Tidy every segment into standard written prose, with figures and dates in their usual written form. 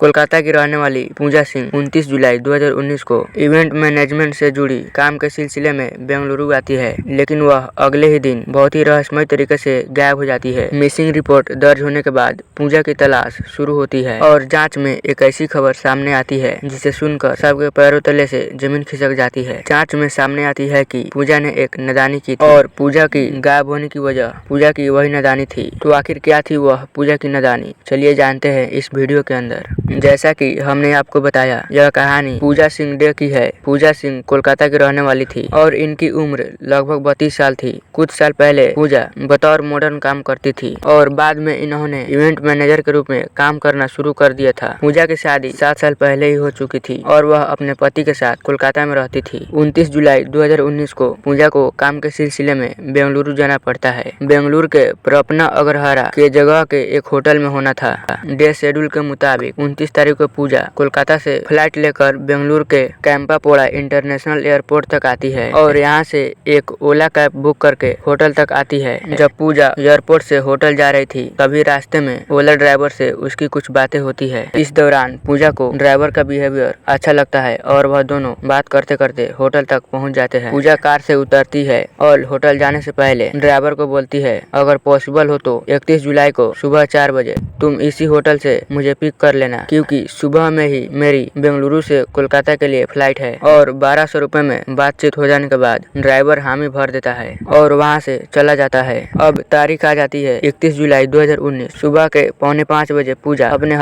कोलकाता की रहने वाली पूजा सिंह 29 जुलाई 2019 को इवेंट मैनेजमेंट से जुड़ी काम के सिलसिले में बेंगलुरु आती है, लेकिन वह अगले ही दिन बहुत ही रहस्यमय तरीके से गायब हो जाती है। मिसिंग रिपोर्ट दर्ज होने के बाद पूजा की तलाश शुरू होती है और जांच में एक ऐसी खबर सामने आती है जिसे सुनकर सबके पैरों तले से जमीन खिसक जाती है। जांच में सामने आती है कि पूजा ने एक नादानी की थी और पूजा की गायब होने की वजह पूजा की वही नादानी थी। तो आखिर क्या थी वह पूजा की नादानी, चलिए जानते हैं इस वीडियो के अंदर। जैसा कि हमने आपको बताया, यह कहानी पूजा सिंह डे की है। पूजा सिंह कोलकाता की रहने वाली थी और इनकी उम्र लगभग 32 साल थी। कुछ साल पहले पूजा बतौर मॉडर्न काम करती थी और बाद में इन्होंने इवेंट मैनेजर के रूप में काम करना शुरू कर दिया था। पूजा की शादी 7 साल पहले ही हो चुकी थी और वह अपने पति के साथ कोलकाता में रहती थी। 29 जुलाई 2019 को पूजा को काम के सिलसिले में बेंगलुरु जाना पड़ता है। बेंगलुरु के प्रपना अग्रहारा के जगह के एक होटल में होना था। डे शेड्यूल के मुताबिक 29 तारीख को पूजा कोलकाता से फ्लाइट लेकर बेंगलुरु के कैंपापोड़ा इंटरनेशनल एयरपोर्ट तक आती है और यहाँ से एक ओला कैब बुक करके होटल तक आती है। जब पूजा एयरपोर्ट से होटल जा रही थी तभी रास्ते में ओला ड्राइवर से उसकी कुछ बातें होती है। इस दौरान पूजा को ड्राइवर का बिहेवियर अच्छा लगता है और वह दोनों बात करते करते होटल तक पहुँच जाते हैं। पूजा कार से उतरती है और होटल जाने से पहले ड्राइवर को बोलती है, अगर पॉसिबल हो तो 31 जुलाई को सुबह 4 बजे तुम इसी होटल से मुझे पिक कर लेना, क्योंकि सुबह में ही मेरी बेंगलुरु से कोलकाता के लिए फ्लाइट है। और 1200 रुपए में बातचीत हो जाने के बाद ड्राइवर हामी भर देता है और वहां से चला जाता है। अब तारीख आ जाती है 31 जुलाई 2019। सुबह के 4:45 बजे पूजा अपने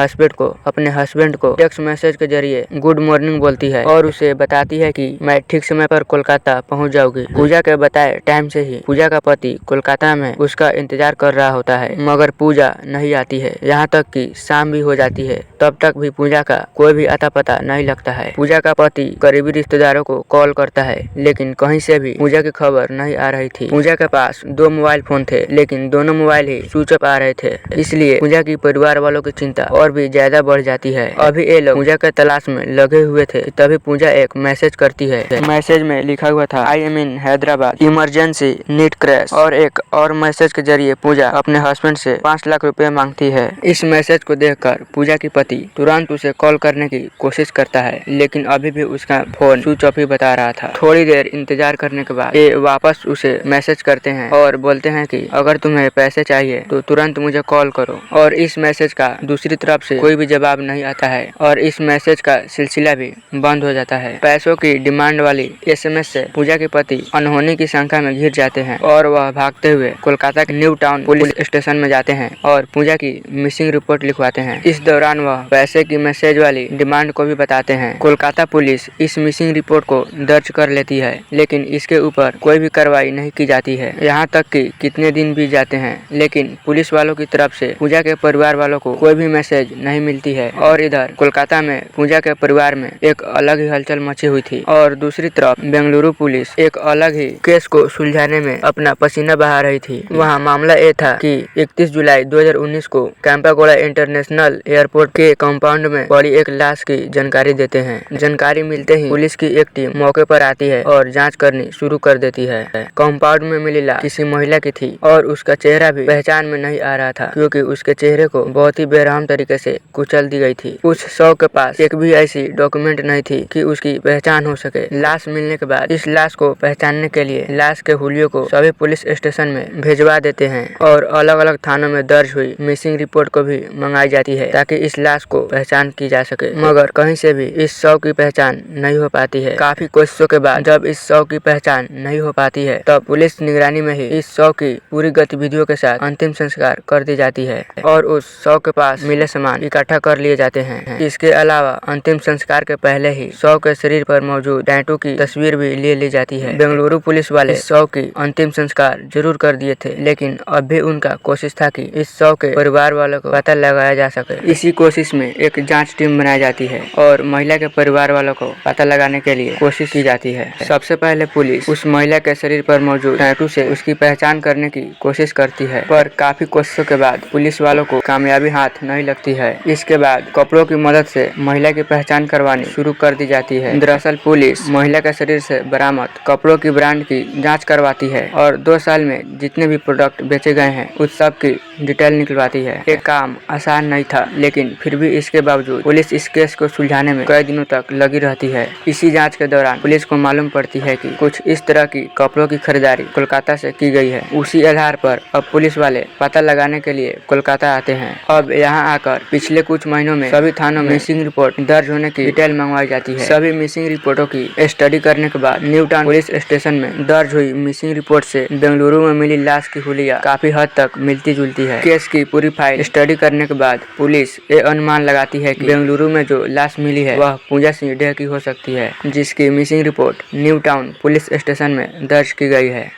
हस्बैंड को टेक्स्ट मैसेज के जरिए गुड मॉर्निंग बोलती है और उसे बताती है कि मैं ठीक समय पर कोलकाता पहुँच जाऊंगी। पूजा के बताए टाइम से ही पूजा का पति कोलकाता में उसका इंतजार कर रहा होता है, मगर पूजा नहीं आती है। यहाँ तक कि शाम भी हो जाती है, तब तक भी पूजा का कोई भी अता पता नहीं लगता है। पूजा का पति करीबी रिश्तेदारों को कॉल करता है, लेकिन कहीं से भी पूजा की खबर नहीं आ रही थी। पूजा के पास 2 मोबाइल फोन थे, लेकिन दोनों मोबाइल ही स्विच ऑफ आ रहे थे। इसलिए पूजा की परिवार वालों की चिंता और भी ज्यादा बढ़ जाती है। अभी ये लोग पूजा के तलाश में लगे हुए थे, तभी पूजा एक मैसेज करती है। मैसेज में लिखा हुआ था, I am in Hyderabad, emergency, need crash. और एक और मैसेज के जरिए पूजा अपने हस्बैंड से 5 लाख रुपए मांगती है। इस मैसेज को देखकर पूजा की पति तुरंत उसे कॉल करने की कोशिश करता है, लेकिन अभी भी उसका फोन स्विच ऑफ ही बता रहा था। थोड़ी देर इंतजार करने के बाद ये वापस उसे मैसेज करते हैं और बोलते हैं कि अगर तुम्हें पैसे चाहिए तो तुरंत मुझे कॉल करो। और इस मैसेज का दूसरी तरफ से कोई भी जवाब नहीं आता है और इस मैसेज का सिलसिला भी बंद हो जाता है। पैसों की डिमांड वाली SMS से पूजा के पति अनहोनी की शंका में घिर जाते हैं और वह भागते हुए कोलकाता के न्यू टाउन पुलिस स्टेशन में जाते हैं और पूजा की मिसिंग रिपोर्ट लिखवाते हैं। इस दौरान वह पैसे की मैसेज वाली डिमांड को भी बताते हैं। कोलकाता पुलिस इस मिसिंग रिपोर्ट को दर्ज कर लेती है, लेकिन इसके ऊपर कोई भी कार्रवाई नहीं की जाती है। यहाँ तक कि कितने दिन बीत जाते हैं, लेकिन पुलिस वालों की तरफ से पूजा के परिवार वालों को कोई भी मैसेज नहीं मिलती है। और इधर कोलकाता में पूजा के परिवार में एक अलग ही हलचल मची हुई थी और दूसरी तरफ बेंगलुरु पुलिस एक अलग ही केस को सुलझाने में अपना पसीना बहा रही थी। वहाँ मामला ये था कि 31 जुलाई 2019 को कैंपापोड़ा इंटरनेशनल एयरपोर्ट के कंपाउंड में पड़ी एक लाश की जानकारी देते हैं। जानकारी मिलते ही पुलिस की एक टीम मौके पर आती है और जांच करनी शुरू कर देती है। कंपाउंड में मिली लाश किसी महिला की थी और उसका चेहरा भी पहचान में नहीं आ रहा था, क्योंकि उसके चेहरे को बहुत ही बेरहम तरीके से कुचल दी गई थी। उस शव के पास एक भी ऐसी डॉक्यूमेंट नहीं थी कि उसकी पहचान हो सके। लाश मिलने के बाद इस लाश को पहचानने के लिए लाश के हुलियों को सभी पुलिस स्टेशन में भेजवा देते हैं और अलग अलग थानों में दर्ज हुई मिसिंग रिपोर्ट को भी मंगाई जाती है ताकि इस लाश को पहचान की जा सके, मगर कहीं से भी इस शव की पहचान नहीं हो पाती है। काफी कोशिशों के बाद जब इस शव की पहचान नहीं हो पाती है, तब पुलिस निगरानी में ही इस शव की पूरी गतिविधियों के साथ अंतिम संस्कार कर दी जाती है और उस शव के पास मिले सामान इकट्ठा कर लिए जाते हैं। इसके अलावा अंतिम संस्कार के पहले ही शव के शरीर पर मौजूद टैटू की तस्वीर भी ले ली जाती है। बेंगलुरु पुलिस वाले इस शव की अंतिम संस्कार जरूर कर दिए थे, लेकिन अब भी उनका कोशिश था कि इस शव के परिवार वालों को पता लगाया जा सके। इसी कोशिश में एक जांच टीम बनाई जाती है और महिला के परिवार वालों को पता लगाने के लिए कोशिश की जाती है। सबसे पहले पुलिस उस महिला के शरीर पर मौजूद टैटू से उसकी पहचान करने की कोशिश करती है, पर काफी कोशिशों के बाद पुलिस वालों को कामयाबी हाथ नहीं लगती है। इसके बाद कपड़ों की मदद से महिला की पहचान करवानी शुरू कर दी जाती है। दरअसल पुलिस महिला के शरीर से बरामद कपड़ों की ब्रांड की जाँच करवाती है और 2 साल में जितने भी प्रोडक्ट बेचे गए हैं उस सब की डिटेल निकलवाती है। ये काम आसान नहीं था, लेकिन फिर भी इसके बावजूद पुलिस इस केस को सुलझाने में कई दिनों तक लगी रहती है। इसी जांच के दौरान पुलिस को मालूम पड़ती है कि कुछ इस तरह की कपड़ों की खरीदारी कोलकाता से की गई है। उसी आधार पर अब पुलिस वाले पता लगाने के लिए कोलकाता आते हैं। अब यहाँ आकर पिछले कुछ महीनों में सभी थानों में मिसिंग रिपोर्ट दर्ज होने की डिटेल मंगवाई जाती है। सभी मिसिंग रिपोर्टों की स्टडी करने के बाद न्यू टाउन पुलिस स्टेशन में दर्ज हुई मिसिंग रिपोर्ट से बेंगलुरु में मिली लाश की हुलिया काफी हद तक मिलती जुलती है। केस की पूरी फाइल स्टडी करने के बाद पुलिस ये अनुमान लगाती है कि बेंगलुरु में जो लाश मिली है वह पूजा सिंह डे की हो सकती है, जिसकी missing report new town police station में दर्ज की गई है।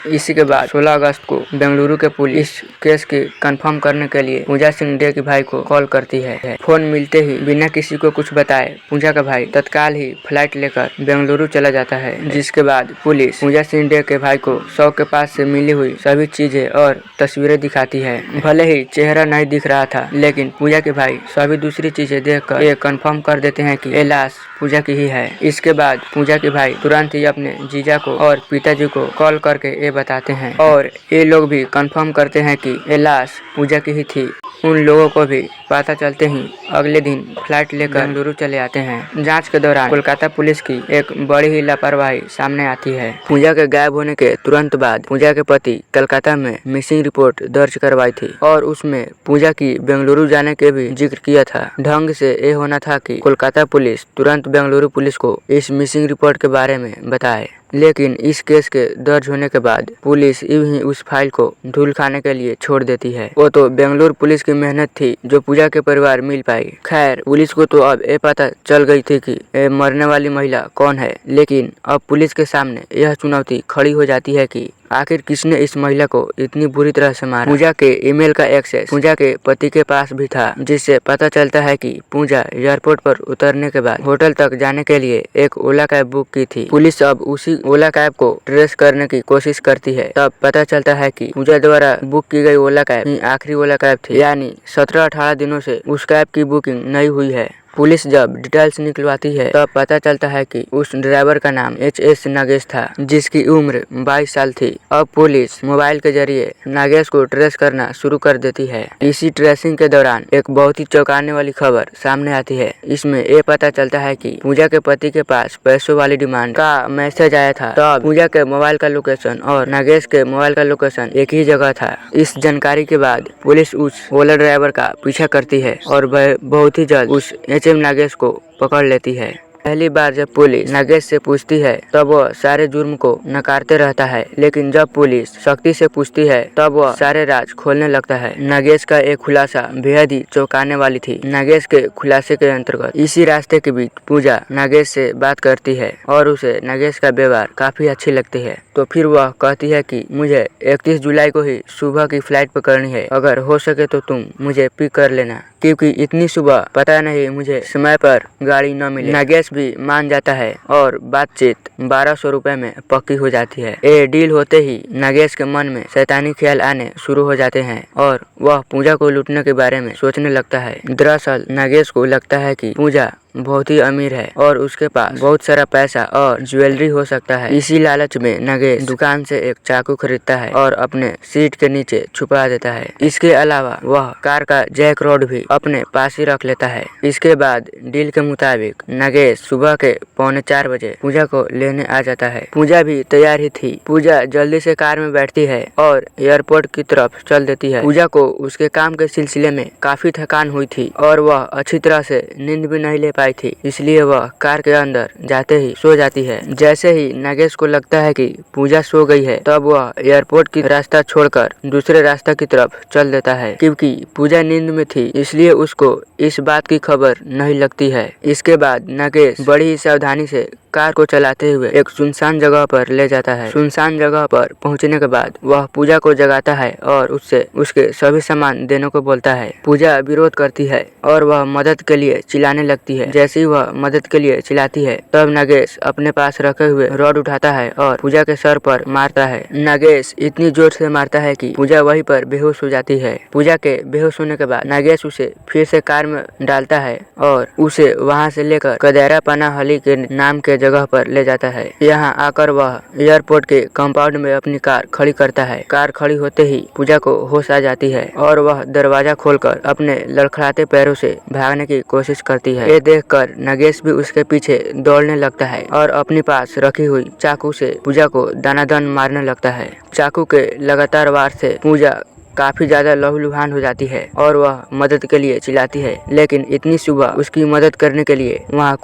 इसी के बाद 16 अगस्त को बेंगलुरु के पुलिस केस की कंफर्म करने के लिए पूजा सिंह डे के भाई को कॉल करती है। फोन मिलते ही बिना किसी को कुछ बताए पूजा का भाई तत्काल ही फ्लाइट लेकर बेंगलुरु चला जाता है। जिसके बाद पुलिस पूजा सिंह डे के भाई को शव के पास से मिली हुई सभी चीजें और तस्वीरें दिखाती है। भले ही चेहरा नहीं दिख रहा था, लेकिन पूजा के भाई सभी दूसरी चीजें देखकर ये कंफर्म कर देते हैं कि ये लाश पूजा की ही है। इसके बाद पूजा के भाई तुरंत ही अपने जीजा को और पिताजी को कॉल करके ये बताते हैं और ये लोग भी कंफर्म करते हैं कि ये लाश पूजा की ही थी। उन लोगों को भी पता चलते ही अगले दिन फ्लाइट लेकर बेंगलुरु चले आते हैं। जांच के दौरान कोलकाता पुलिस की एक बड़ी ही लापरवाही सामने आती है। पूजा के गायब होने के तुरंत बाद पूजा के पति कलकत्ता में मिसिंग रिपोर्ट दर्ज करवाई थी और उसमें पूजा की बेंगलुरु जाने के भी जिक्र किया था। ढंग से ये होना था कि कोलकाता पुलिस तुरंत बेंगलुरु पुलिस को इस मिसिंग रिपोर्ट के बारे में बताए, लेकिन इस केस के दर्ज होने के बाद पुलिस यूं ही उस फाइल को धूल खाने के लिए छोड़ देती है। वो तो बेंगलुरु पुलिस की मेहनत थी जो पूजा के परिवार मिल पाई। खैर, पुलिस को तो अब ये पता चल गई थी कि ये मरने वाली महिला कौन है, लेकिन अब पुलिस के सामने यह चुनौती खड़ी हो जाती है कि आखिर किसने इस महिला को इतनी बुरी तरह से मारा। पूजा के ईमेल का एक्सेस पूजा के पति के पास भी था, जिससे पता चलता है कि पूजा एयरपोर्ट पर उतरने के बाद होटल तक जाने के लिए एक ओला कैब बुक की थी। पुलिस अब उसी ओला कैब को ट्रेस करने की कोशिश करती है। तब पता चलता है कि पूजा द्वारा बुक की गई ओला कैब ही आखिरी ओला कैब थी, यानी 17-18 दिनों से उस कैब की बुकिंग नहीं हुई है। पुलिस जब डिटेल्स निकलवाती है तब पता चलता है कि उस ड्राइवर का नाम HS नागेश था, जिसकी उम्र 22 साल थी। अब पुलिस मोबाइल के जरिए नागेश को ट्रेस करना शुरू कर देती है। इसी ट्रेसिंग के दौरान एक बहुत ही चौंकाने वाली खबर सामने आती है। इसमें ये पता चलता है कि पूजा के पति के पास पैसों वाली डिमांड का मैसेज आया था। तब पूजा के मोबाइल का लोकेशन और नागेश के मोबाइल का लोकेशन एक ही जगह था। इस जानकारी के बाद पुलिस उस ओला ड्राइवर का पीछा करती है और वह बहुत ही जल्द उस HM नागेश को पकड़ लेती है। पहली बार जब पुलिस नागेश से पूछती है तब वह सारे जुर्म को नकारते रहता है, लेकिन जब पुलिस शक्ति से पूछती है तब वह सारे राज खोलने लगता है। नागेश का एक खुलासा बेहद ही चौंकाने वाली थी। नागेश के खुलासे के अंतर्गत इसी रास्ते के बीच पूजा नागेश से बात करती है और उसे नागेश का व्यवहार काफी अच्छी लगती है। तो फिर वह कहती है कि मुझे 31 जुलाई को ही सुबह की फ्लाइट पकड़नी है, अगर हो सके तो तुम मुझे पिक कर लेना, क्योंकि इतनी सुबह पता नहीं मुझे समय पर गाड़ी न मिले। नागेश भी मान जाता है और बातचीत 1200 रुपए में पक्की हो जाती है। ये डील होते ही नागेश के मन में शैतानी ख्याल आने शुरू हो जाते हैं और वह पूजा को लूटने के बारे में सोचने लगता है। दरअसल नागेश को लगता है कि पूजा बहुत ही अमीर है और उसके पास बहुत सारा पैसा और ज्वेलरी हो सकता है। इसी लालच में नागेश दुकान से एक चाकू खरीदता है और अपने सीट के नीचे छुपा देता है। इसके अलावा वह कार का जैक रॉड भी अपने पास ही रख लेता है। इसके बाद डील के मुताबिक नागेश सुबह के 3:45 बजे पूजा को लेने आ जाता है। पूजा भी तैयार ही थी। पूजा जल्दी से कार में बैठती है और एयरपोर्ट की तरफ चल देती है। पूजा को उसके काम के सिलसिले में काफी थकान हुई थी और वह अच्छी तरह से नींद भी नहीं ले पाई थी, इसलिए वह कार के अंदर जाते ही सो जाती है। जैसे ही नागेश को लगता है कि पूजा सो गई है तब वह एयरपोर्ट की रास्ता छोड़कर दूसरे रास्ता की तरफ चल देता है। क्योंकि पूजा नींद में थी इसलिए उसको इस बात की खबर नहीं लगती है। इसके बाद नागेश बड़ी ही सावधानी से कार को चलाते हुए एक सुनसान जगह पर ले जाता है। सुनसान जगह पर पहुंचने के बाद वह पूजा को जगाता है और उससे उसके सभी सामान देने को बोलता है। पूजा विरोध करती है और वह मदद के लिए चिल्लाने लगती है। जैसे ही वह मदद के लिए चिल्लाती है तब नागेश अपने पास रखे हुए रॉड उठाता है और पूजा के सर पर मारता है। नागेश इतनी जोर से मारता है कि पूजा वहीं पर बेहोश हो जाती है। पूजा के बेहोश होने के बाद नागेश उसे फिर से कार में डालता है और उसे वहां से लेकर कदेरा पनाहली के नाम के जगह पर ले जाता है। यहाँ आकर वह एयरपोर्ट के कंपाउंड में अपनी कार खड़ी करता है। कार खड़ी होते ही पूजा को होश आ जाती है और वह दरवाजा खोलकर अपने लड़खड़ाते पैरों से भागने की कोशिश करती है। ये देखकर नागेश भी उसके पीछे दौड़ने लगता है और अपने पास रखी हुई चाकू से पूजा को दानादान मारने लगता है। चाकू के लगातार वार से पूजा काफी ज्यादा लहूलुहान हो जाती है और वह मदद के लिए चिल्लाती है, लेकिन इतनी सुबह उसकी मदद करने के लिए वहाँ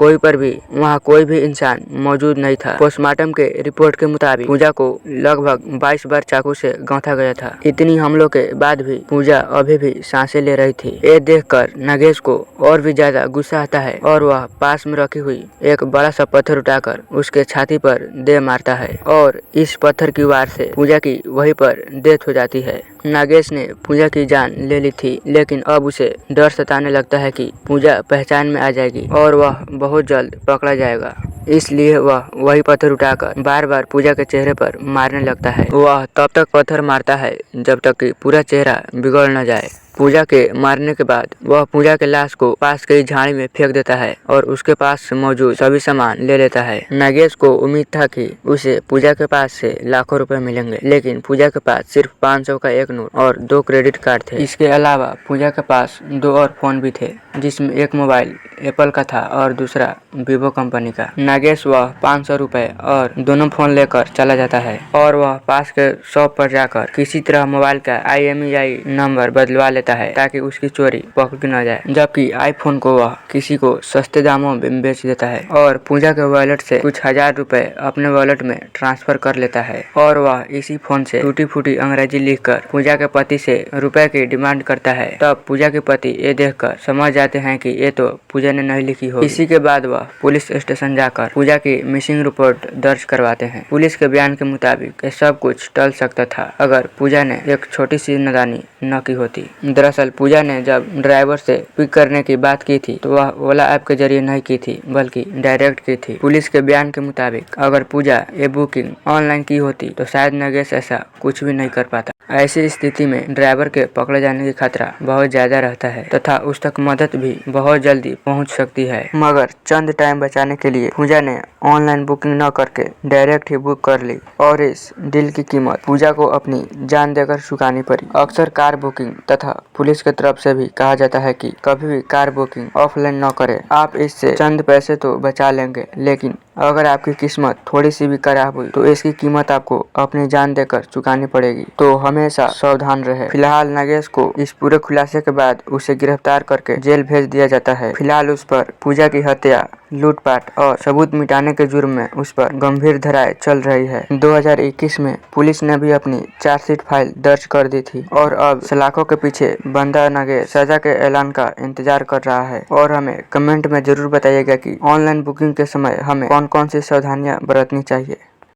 कोई भी इंसान मौजूद नहीं था। पोस्टमार्टम के रिपोर्ट के मुताबिक पूजा को लगभग 22 बार चाकू से गौंथा गया था। इतनी हमलों के बाद भी पूजा अभी भी सांसें ले रही थी। ये देखकर नागेश को और भी ज्यादा गुस्सा आता है और वह पास में रखी हुई एक बड़ा सा पत्थर उठाकर उसके छाती पर दे मारता है और इस पत्थर की वार से पूजा की वहीं पर डेथ हो जाती है। नागेश ने पूजा की जान ले ली थी, लेकिन अब उसे डर सताने लगता है कि पूजा पहचान में आ जाएगी और वह बहुत जल्द पकड़ा जाएगा। इसलिए वह वही पत्थर उठाकर बार बार पूजा के चेहरे पर मारने लगता है। वह तब तक पत्थर मारता है जब तक कि पूरा चेहरा बिगड़ न जाए। पूजा के मारने के बाद वह पूजा के लाश को पास की झाड़ी में फेंक देता है और उसके पास मौजूद सभी सामान ले लेता है। नागेश को उम्मीद था कि उसे पूजा के पास से लाखों रुपए मिलेंगे, लेकिन पूजा के पास सिर्फ 500 का एक नोट और 2 क्रेडिट कार्ड थे। इसके अलावा पूजा के पास 2 और फोन भी थे, जिसमें एक मोबाइल एप्पल का था और दूसरा वीवो कंपनी का। नागेश वह 500 रुपए और दोनों फोन लेकर चला जाता है और वह पास के शॉप पर जाकर किसी तरह मोबाइल का IMEI नंबर बदलवा लेता है ताकि उसकी चोरी पकड़ न जाए, जबकि आईफोन को वह किसी को सस्ते दामों में बेच देता है और पूजा के वॉलेट से कुछ 1000 रुपए अपने वॉलेट में ट्रांसफर कर लेता है और वह इसी फोन से टूटी फूटी अंग्रेजी लिखकर पूजा के पति से रुपए की डिमांड करता है। तब पूजा के पति ये देखकर समझ जाते हैं कि ये तो पूजा ने नहीं लिखी हो। इसी के बाद वह पुलिस स्टेशन जाकर पूजा की मिसिंग रिपोर्ट दर्ज करवाते हैं। पुलिस के बयान के मुताबिक ये सब कुछ टल सकता था अगर पूजा ने एक छोटी सी नादानी न की होती। दरअसल पूजा ने जब ड्राइवर से पिक करने की बात की थी तो वह ओला ऐप के जरिए नहीं की थी बल्कि डायरेक्ट की थी। पुलिस के बयान के मुताबिक अगर पूजा ये बुकिंग ऑनलाइन की होती तो शायद नागेश ऐसा कुछ भी नहीं कर पाता। ऐसी स्थिति में ड्राइवर के पकड़े जाने की खतरा बहुत ज्यादा रहता है तथा उस तक मदद भी बहुत जल्दी पहुंच सकती है। मगर चंद टाइम बचाने के लिए पूजा ने ऑनलाइन बुकिंग न करके डायरेक्ट ही बुक कर ली और इस डील की कीमत पूजा को अपनी जान देकर चुकानी पड़ी। अक्सर कार बुकिंग तथा पुलिस की तरफ से भी कहा जाता है कि कभी भी कार बुकिंग ऑफलाइन न करें। आप इससे चंद पैसे तो बचा लेंगे, लेकिन अगर आपकी किस्मत थोड़ी सी भी खराब हुई तो इसकी कीमत आपको अपनी जान देकर चुकानी पड़ेगी। तो हमेशा सावधान रहे। फिलहाल नागेश को इस पूरे खुलासे के बाद उसे गिरफ्तार करके जेल भेज दिया जाता है। फिलहाल उस पर पूजा की हत्या, लूटपाट और सबूत मिटाने के जुर्म में उस पर गंभीर धाराएं चल रही है। 2021 में पुलिस ने भी अपनी चार्जशीट फाइल दर्ज कर दी थी और अब सलाखों के पीछे बंदा नागेश सजा के ऐलान का इंतजार कर रहा है। और हमें कमेंट में जरूर बताइएगा कि ऑनलाइन बुकिंग के समय हमें कौन कौन सी सावधानियां बरतनी चाहिए।